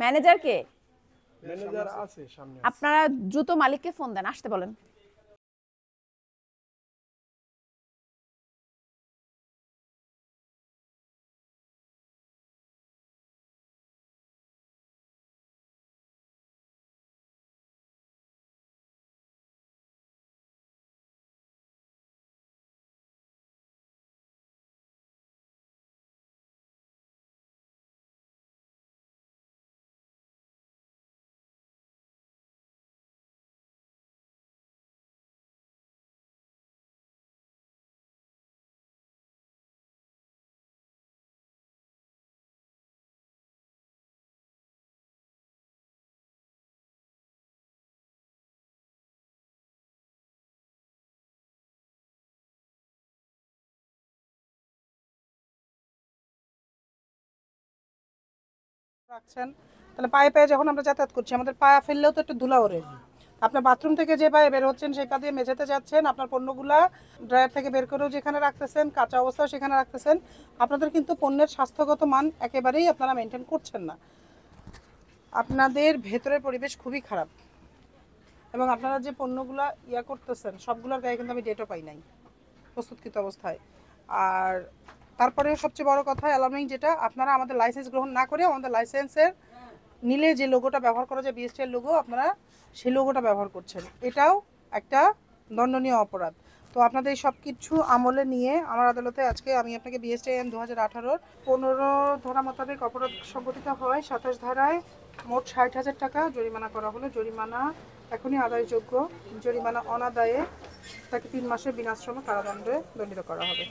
Manager কে? Manager আছে সামনে। আপনারা দ্রুত মালিককে ফোন দেন, আসতে বলেন। রাখছেন, তাহলে পায়ে পায়ে যখন আমরা যাতায়াত করছি আমাদের পায়ে ফেললেও তো একটু ধুলা ওড়ে। আপনার বাথরুম থেকে যে পায়ে বের হচ্ছেন সেই পা দিয়ে মেঝেতে যাচ্ছেন, আপনার পণ্যগুলা ড্রায়ার থেকে বের করেও যেখানে রাখতেছেন, কাঁচা অবস্থাও সেখানে রাখতেছেন। আপনাদের কিন্তু পণ্যের স্বাস্থ্যগত মান একেবারেই আপনারা মেনটেন করছেন না। আপনাদের ভেতরের পরিবেশ খুবই খারাপ এবং আপনারা যে পণ্যগুলা করতেছেন সবগুলোর গায়ে কিন্তু আমি ডেটও পাই নাই প্রস্তুতকৃত অবস্থায়। আর তারপরে সবচেয়ে বড় কথা অ্যালার্মিং, যেটা আপনারা আমাদের লাইসেন্স গ্রহণ না করে আমাদের লাইসেন্সের নিলে যে লোগোটা ব্যবহার করা যায় বিএসটি এর লোগো, আপনারা সেই লোগোটা ব্যবহার করছেন, এটাও একটা দণ্ডনীয় অপরাধ। তো আপনাদের সব কিছু আমলে নিয়ে আমার আদালতে আজকে আমি আপনাকে বিএসটি আইন 2018-র 15 ধারা মোতাবেক অপরাধ সংগঠিত হয়। 27 ধারায় মোট 60,000 টাকা জরিমানা করা হলো। জরিমানা এখনই আদায়যোগ্য। জরিমানা অনাদায়ে তাকে 3 মাসের বিনাশ্রম কারাদণ্ডে দণ্ডিত করা হবে।